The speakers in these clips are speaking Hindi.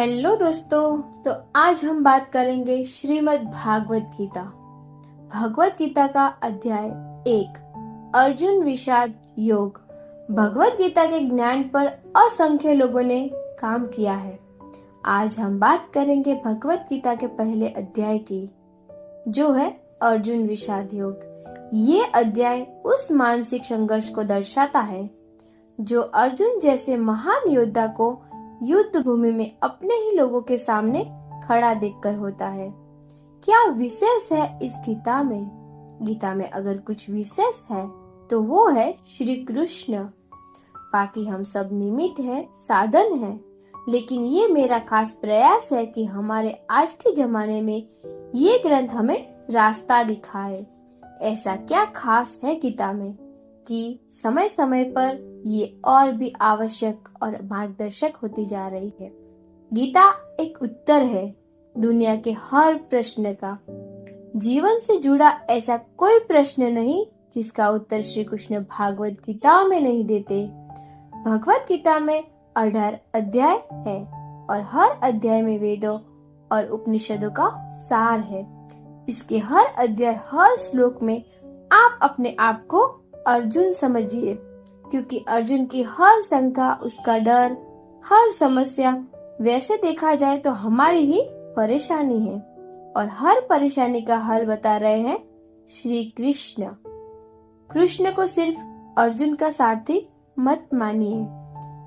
हेलो दोस्तों। तो आज हम बात करेंगे श्रीमद् भागवत गीता। भगवत गीता का अध्याय 1 अर्जुन विषाद योग। भगवत गीता के ज्ञान पर असंख्य लोगों ने काम किया है। आज हम बात करेंगे भगवत गीता के पहले अध्याय की, जो है अर्जुन विषाद योग। ये अध्याय उस मानसिक संघर्ष को दर्शाता है जो अर्जुन जैसे महान योद्धा को युद्ध भूमि में अपने ही लोगों के सामने खड़ा देखकर होता है। क्या विशेष है इस गीता में? गीता में अगर कुछ विशेष है तो वो है श्री कृष्ण। बाकी हम सब निमित्त है, साधन है, लेकिन ये मेरा खास प्रयास है कि हमारे आज के जमाने में ये ग्रंथ हमें रास्ता दिखाए। ऐसा क्या खास है गीता में कि समय समय पर ये और भी आवश्यक और मार्गदर्शक होती जा रही है। गीता एक उत्तर है दुनिया के हर प्रश्न का। जीवन से जुड़ा ऐसा कोई प्रश्न नहीं जिसका उत्तर श्री कृष्ण भागवत गीता में नहीं देते। भगवत गीता में 18 अध्याय है और हर अध्याय में वेदों और उपनिषदों का सार है। इसके हर अध्याय, हर श्लोक में आप अपने आप को अर्जुन समझिए, क्योंकि अर्जुन की हर शंका, उसका डर, हर समस्या वैसे देखा जाए तो हमारी ही परेशानी है, और हर परेशानी का हल बता रहे हैं श्री कृष्ण। कृष्ण को सिर्फ अर्जुन का सारथी मत मानिए,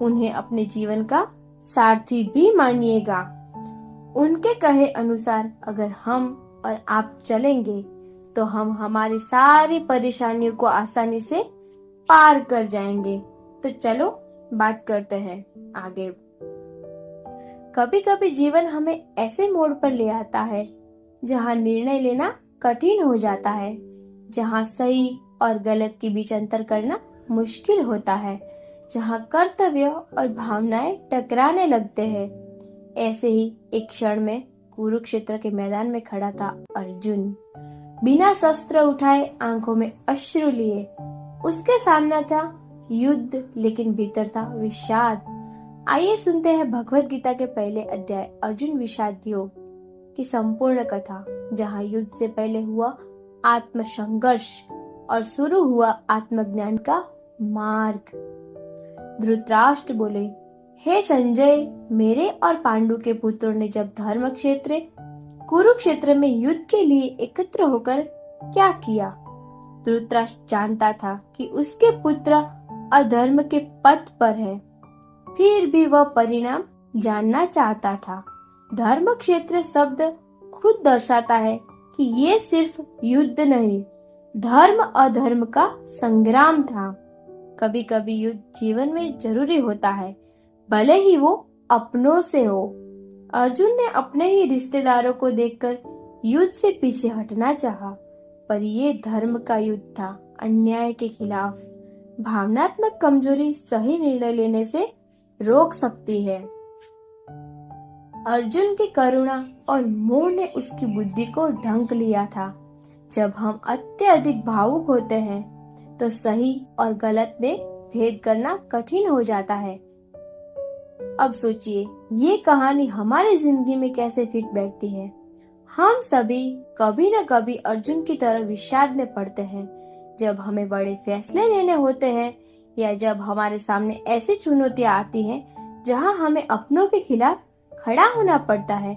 उन्हें अपने जीवन का सारथी भी मानिएगा। उनके कहे अनुसार अगर हम और आप चलेंगे तो हम हमारी सारी परेशानियों को आसानी से पार कर जाएंगे। तो चलो बात करते हैं आगे। कभी कभी जीवन हमें ऐसे मोड़ पर ले आता है जहाँ निर्णय लेना कठिन हो जाता है, जहाँ सही और गलत के बीच अंतर करना मुश्किल होता है, जहाँ कर्तव्य और भावनाएं टकराने लगते हैं। ऐसे ही एक क्षण में कुरुक्षेत्र के मैदान में खड़ा था अर्जुन, बिना शस्त्र उठाए, आंखों में अश्रु लिए। उसके सामने था युद्ध, लेकिन भीतर था विषाद। आइए सुनते हैं भगवत गीता के पहले अध्याय अर्जुन विषाद योग की संपूर्ण कथा, जहाँ युद्ध से पहले हुआ आत्म संघर्ष और शुरू हुआ आत्मज्ञान का मार्ग। धृतराष्ट्र बोले, हे संजय, मेरे और पांडु के पुत्रों ने जब धर्म क्षेत्र कुरुक्षेत्र में युद्ध के लिए एकत्र होकर क्या किया? धृतराष्ट्र जानता था कि उसके पुत्र अधर्म के पथ पर है, फिर भी वह परिणाम जानना चाहता था। धर्म क्षेत्र शब्द खुद दर्शाता है कि ये सिर्फ युद्ध नहीं, धर्म अधर्म का संग्राम था। कभी कभी युद्ध जीवन में जरूरी होता है, भले ही वो अपनों से हो। अर्जुन ने अपने ही रिश्तेदारों को देखकर युद्ध से पीछे हटना चाहा, पर ये धर्म का युद्ध था, अन्याय के खिलाफ। भावनात्मक कमजोरी सही निर्णय लेने से रोक सकती है। अर्जुन की करुणा और मोह ने उसकी बुद्धि को ढंक लिया था। जब हम अत्यधिक भावुक होते हैं तो सही और गलत में भेद करना कठिन हो जाता है। अब सोचिए, ये कहानी हमारी जिंदगी में कैसे फिट बैठती है। हम सभी कभी न कभी अर्जुन की तरह विषाद में पड़ते हैं, जब हमें बड़े फैसले लेने होते हैं या जब हमारे सामने ऐसी चुनौतियां आती हैं जहां हमें अपनों के खिलाफ खड़ा होना पड़ता है।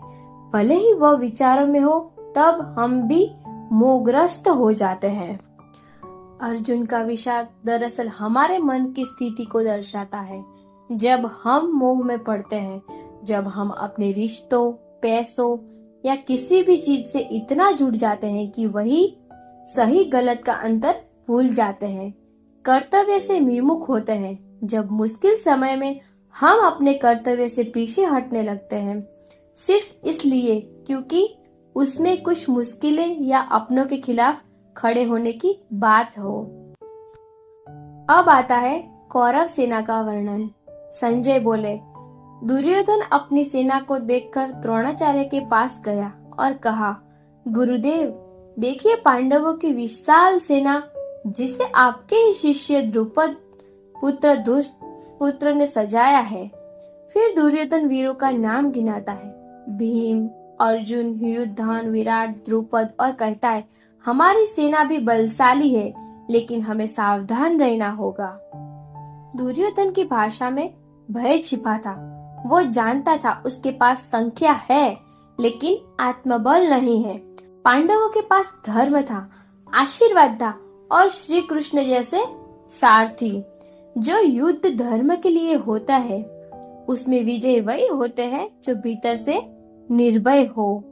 भले ही वह विचारों में हो, तब हम भी मोहग्रस्त हो जाते हैं। अर्जुन का विषाद दरअसल हमारे मन की स्थिति को दर्शाता है। जब हम मोह में पड़ते हैं, जब हम अपने रिश्तों, पैसों या किसी भी चीज से इतना जुड़ जाते हैं कि वही सही गलत का अंतर भूल जाते हैं, कर्तव्य से विमुख होते हैं। जब मुश्किल समय में हम अपने कर्तव्य से पीछे हटने लगते हैं, सिर्फ इसलिए क्योंकि उसमें कुछ मुश्किलें या अपनों के खिलाफ खड़े होने की बात हो। अब आता है कौरव सेना का वर्णन। संजय बोले, दुर्योधन अपनी सेना को देखकर द्रोणाचार्य के पास गया और कहा, गुरुदेव, देखिए पांडवों की विशाल सेना जिसे आपके ही शिष्य द्रुपद पुत्र दुष्ट पुत्र ने सजाया है। फिर दुर्योधन वीरों का नाम गिनाता है, भीम, अर्जुन, युयुधान, विराट, द्रुपद, और कहता है हमारी सेना भी बलशाली है, लेकिन हमें सावधान रहना होगा। दुर्योधन की भाषा में भय छिपा था। वो जानता था उसके पास संख्या है, लेकिन आत्मबल नहीं है। पांडवों के पास धर्म था, आशीर्वाद था और श्री कृष्ण जैसे सारथी। जो युद्ध धर्म के लिए होता है, उसमें विजय वही होते हैं जो भीतर से निर्भय हो।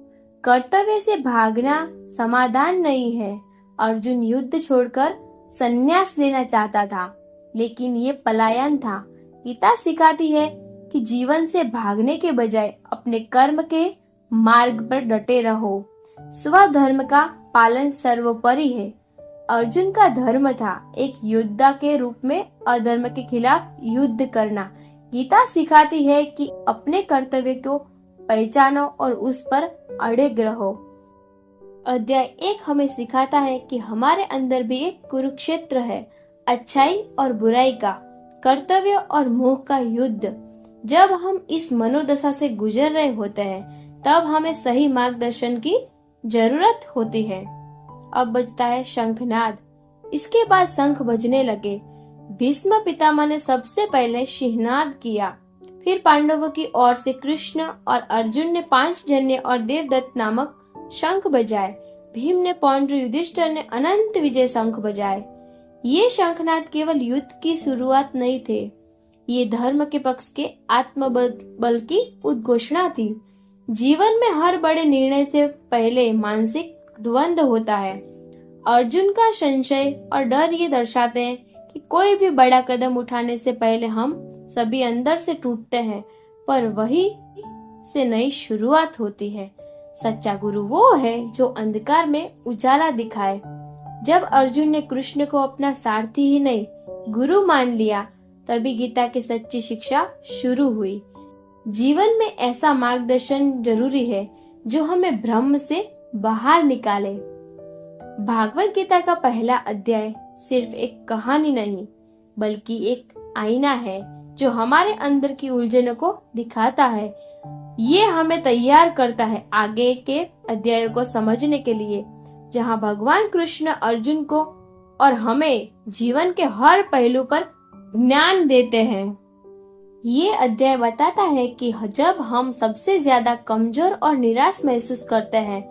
कर्तव्य से भागना समाधान नहीं है। अर्जुन युद्ध छोड़कर संन्यास लेना चाहता था, लेकिन ये पलायन था। गीता सिखाती है कि जीवन से भागने के बजाय अपने कर्म के मार्ग पर डटे रहो। स्वधर्म का पालन सर्वोपरि है। अर्जुन का धर्म था एक योद्धा के रूप में अधर्म के खिलाफ युद्ध करना। गीता सिखाती है कि अपने कर्तव्य को पहचानो और उस पर अड़िग रहो। अध्याय 1 हमें सिखाता है कि हमारे अंदर भी एक कुरुक्षेत्र है, अच्छाई और बुराई का, कर्तव्य और मोह का युद्ध। जब हम इस मनोदशा से गुजर रहे होते हैं, तब हमें सही मार्गदर्शन की जरूरत होती है। अब बजता है शंखनाद। इसके बाद शंख बजने लगे। भीष्म पितामह ने सबसे पहले सिंहनाद किया। फिर पांडवों की ओर से कृष्ण और अर्जुन ने पांचजन्य और देवदत्त नामक शंख बजाए। भीम ने, पौंड्र, युधिष्ठिर ने अनंत विजय शंख बजाए। ये शंखनाद केवल युद्ध की शुरुआत नहीं थे, ये धर्म के पक्ष के आत्मबल की उद्घोषणा थी। जीवन में हर बड़े निर्णय से पहले मानसिक द्वंद होता है। अर्जुन का संशय और डर ये दर्शाते हैं कि कोई भी बड़ा कदम उठाने से पहले हम सभी अंदर से टूटते हैं, पर वही से नई शुरुआत होती है। सच्चा गुरु वो है जो अंधकार में उजाला दिखाए। जब अर्जुन ने कृष्ण को अपना सारथी ही नहीं गुरु मान लिया, तभी गीता की सच्ची शिक्षा शुरू हुई। जीवन में ऐसा मार्गदर्शन जरूरी है जो हमें भ्रम से बाहर निकाले। भागवत गीता का पहला अध्याय सिर्फ एक कहानी नहीं, बल्कि एक आईना है जो हमारे अंदर की उलझनों को दिखाता है। ये हमें तैयार करता है आगे के अध्यायों को समझने के लिए, जहाँ भगवान कृष्ण अर्जुन को और हमें जीवन के हर पहलू पर ज्ञान देते हैं। ये अध्याय बताता है कि जब हम सबसे ज्यादा कमजोर और निराश महसूस करते हैं,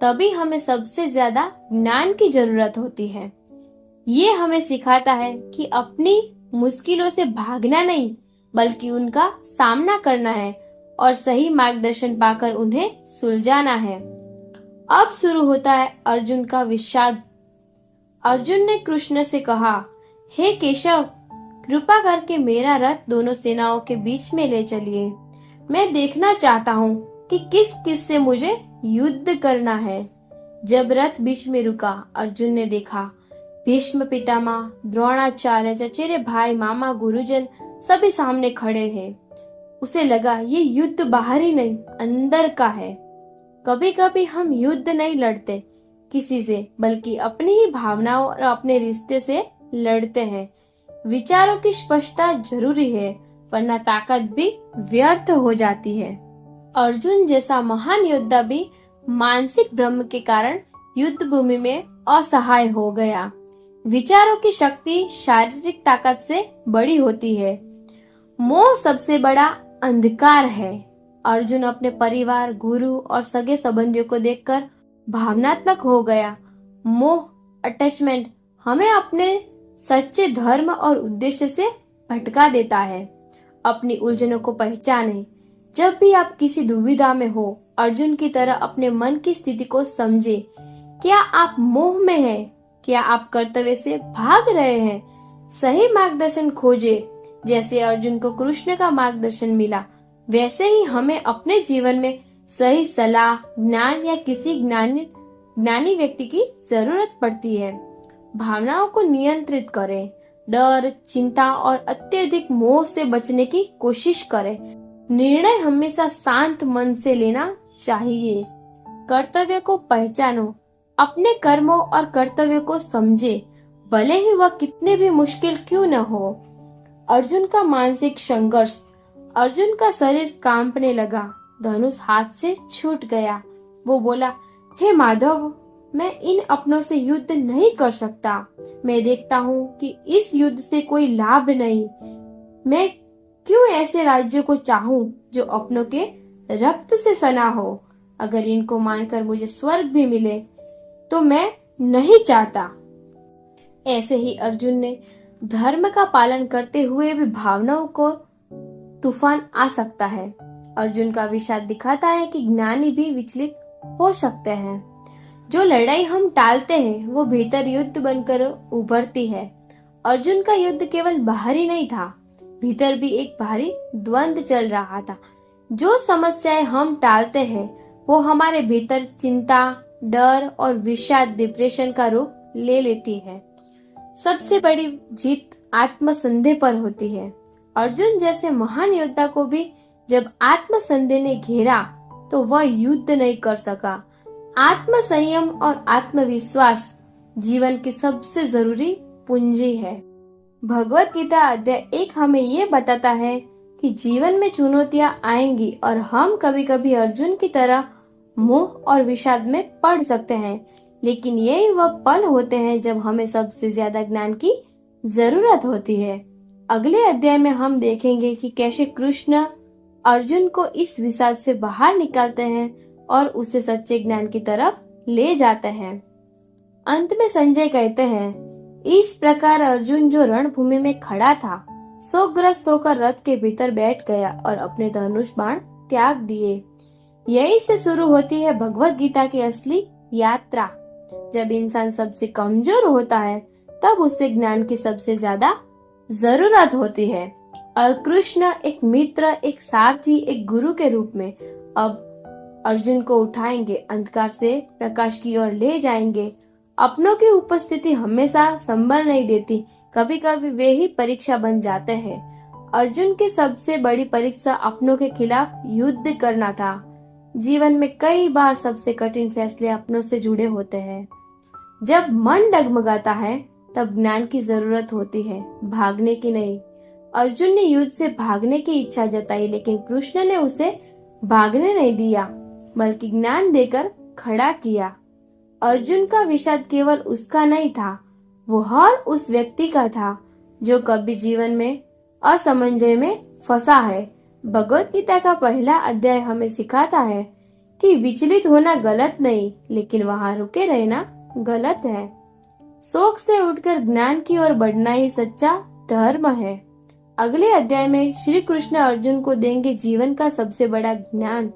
तभी हमें सबसे ज्यादा ज्ञान की जरूरत होती है। ये हमें सिखाता है कि अपनी मुश्किलों से भागना नहीं, बल्कि उनका सामना करना है और सही मार्गदर्शन पाकर उन्हें सुलझाना है। अब शुरू होता है अर्जुन का विषाद। अर्जुन ने कृष्ण से कहा, हे केशव, कृपा करके मेरा रथ दोनों सेनाओं के बीच में ले चलिए। मैं देखना चाहता हूँ कि किस किस से मुझे युद्ध करना है। जब रथ बीच में रुका, अर्जुन ने देखा भीष्म पितामह, द्रोणाचार्य, चचेरे भाई, मामा, गुरुजन सभी सामने खड़े हैं। उसे लगा ये युद्ध बाहरी नहीं, अंदर का है। कभी कभी हम युद्ध नहीं लड़ते किसी से, बल्कि अपनी ही भावनाओं और अपने रिश्ते से लड़ते हैं। विचारों की स्पष्टता जरूरी है, वरना ताकत भी व्यर्थ हो जाती है। अर्जुन जैसा महान योद्धा भी मानसिक भ्रम के कारण युद्ध भूमि में असहाय हो गया। विचारों की शक्ति शारीरिक ताकत से बड़ी होती है। मोह सबसे बड़ा अंधकार है। अर्जुन अपने परिवार, गुरु और सगे संबंधियों को देखकर भावनात्मक हो गया। मोह, अटैचमेंट हमें अपने सच्चे धर्म और उद्देश्य से भटका देता है। अपनी उलझनों को पहचाने। जब भी आप किसी दुविधा में हो, अर्जुन की तरह अपने मन की स्थिति को समझे। क्या आप मोह में हैं? क्या आप कर्तव्य से भाग रहे हैं? सही मार्गदर्शन खोजे। जैसे अर्जुन को कृष्ण का मार्गदर्शन मिला, वैसे ही हमें अपने जीवन में सही सलाह, ज्ञान या किसी ज्ञानी व्यक्ति की जरूरत पड़ती है। भावनाओं को नियंत्रित करें। डर, चिंता और अत्यधिक मोह से बचने की कोशिश करें। निर्णय हमेशा शांत मन से लेना चाहिए। कर्तव्य को पहचानो। अपने कर्मों और कर्तव्यों को समझे, भले ही वह कितने भी मुश्किल क्यों न हो। अर्जुन का मानसिक संघर्ष अर्जुन का शरीर कांपने लगा। धनुष हाथ से छूट गया। वो बोला, हे माधव, मैं इन अपनों से युद्ध नहीं कर सकता। मैं देखता हूँ कि इस युद्ध से कोई लाभ नहीं। मैं क्यों ऐसे राज्य को चाहूं जो अपनों के रक्त से सना हो। अगर इनको मानकर मुझे स्वर्ग भी मिले तो मैं नहीं चाहता। ऐसे ही अर्जुन ने धर्म का पालन करते हुए भी भावनाओं को तूफान आ सकता है। अर्जुन का विषाद दिखाता है कि ज्ञानी भी विचलित हो सकते हैं। जो लड़ाई हम टालते हैं वो भीतर युद्ध बनकर उभरती है। अर्जुन का युद्ध केवल बाहरी नहीं था, भीतर भी एक भारी द्वंद्व चल रहा था। जो समस्याएं हम टालते हैं वो हमारे भीतर चिंता, डर और विषाद, डिप्रेशन का रूप ले लेती है। सबसे बड़ी जीत आत्मसंदेह पर होती है। अर्जुन जैसे महान योद्धा को भी जब आत्मसंदेह ने घेरा तो वह युद्ध नहीं कर सका। आत्म संयम और आत्मविश्वास जीवन की सबसे जरूरी पूंजी है। भगवत गीता अध्याय 1 हमें ये बताता है कि जीवन में चुनौतियां आएंगी और हम कभी कभी अर्जुन की तरह मोह और विषाद में पड़ सकते हैं, लेकिन यही वह पल होते हैं जब हमें सबसे ज्यादा ज्ञान की जरूरत होती है। अगले अध्याय में हम देखेंगे कि कैसे कृष्ण अर्जुन को इस विषाद से बाहर निकालते हैं और उसे सच्चे ज्ञान की तरफ ले जाते हैं। अंत में संजय कहते हैं, इस प्रकार अर्जुन जो रणभूमि में खड़ा था, शोकग्रस्त होकर रथ के भीतर बैठ गया और अपने धनुष बाण त्याग दिए। यही से शुरू होती है भगवत गीता की असली यात्रा। जब इंसान सबसे कमजोर होता है तब उसे ज्ञान की सबसे ज्यादा जरूरत होती है और कृष्ण एक मित्र, एक सारथी, एक गुरु के रूप में अब अर्जुन को उठाएंगे, अंधकार से प्रकाश की ओर ले जाएंगे। अपनों की उपस्थिति हमेशा संबल नहीं देती, कभी कभी वे ही परीक्षा बन जाते हैं। अर्जुन की सबसे बड़ी परीक्षा अपनों के खिलाफ युद्ध करना था। जीवन में कई बार सबसे कठिन फैसले अपनों से जुड़े होते हैं। जब मन डगमगाता है तब ज्ञान की जरूरत होती है, भागने की नहीं। अर्जुन ने युद्ध से भागने की इच्छा जताई, लेकिन कृष्ण ने उसे भागने नहीं दिया, बल्कि ज्ञान देकर खड़ा किया। अर्जुन का विषाद केवल उसका नहीं था, वो हर उस व्यक्ति का था जो कभी जीवन में असमंजस में फंसा है। भगवत गीता का पहला अध्याय हमें सिखाता है कि विचलित होना गलत नहीं, लेकिन वहां रुके रहना गलत है। शोक से उठकर ज्ञान की ओर बढ़ना ही सच्चा धर्म है। अगले अध्याय में श्री कृष्ण अर्जुन को देंगे जीवन का सबसे बड़ा ज्ञान,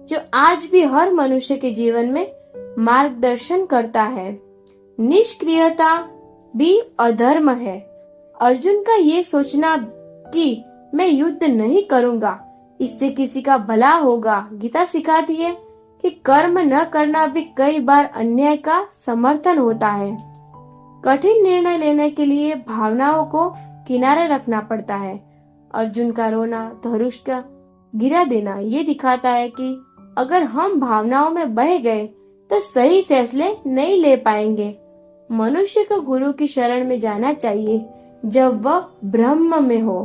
जो आज भी हर मनुष्य के जीवन में मार्गदर्शन करता है। निष्क्रियता भी अधर्म है। अर्जुन का ये सोचना कि मैं युद्ध नहीं करूंगा, इससे किसी का भला होगा, गीता सिखाती है कि कर्म न करना भी कई बार अन्याय का समर्थन होता है। कठिन निर्णय लेने के लिए भावनाओं को किनारे रखना पड़ता है। अर्जुन का रोना, धनुष का गिरा देना ये दिखाता है कि अगर हम भावनाओं में बह गए तो सही फैसले नहीं ले पाएंगे। मनुष्य को गुरु की शरण में जाना चाहिए जब वह ब्रह्म में हो।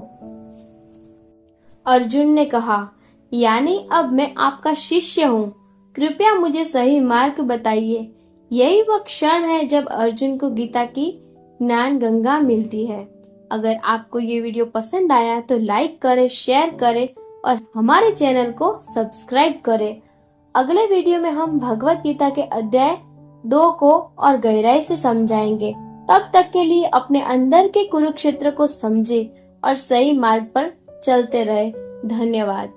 अर्जुन ने कहा, यानी अब मैं आपका शिष्य हूँ, कृपया मुझे सही मार्ग बताइए। यही वह क्षण है जब अर्जुन को गीता की ज्ञान गंगा मिलती है। अगर आपको ये वीडियो पसंद आया तो लाइक करें, शेयर करें और हमारे चैनल को सब्सक्राइब करें। अगले वीडियो में हम भगवत गीता के अध्याय 2 को और गहराई से समझाएंगे। तब तक के लिए अपने अंदर के कुरुक्षेत्र को समझे और सही मार्ग पर चलते रहे। धन्यवाद।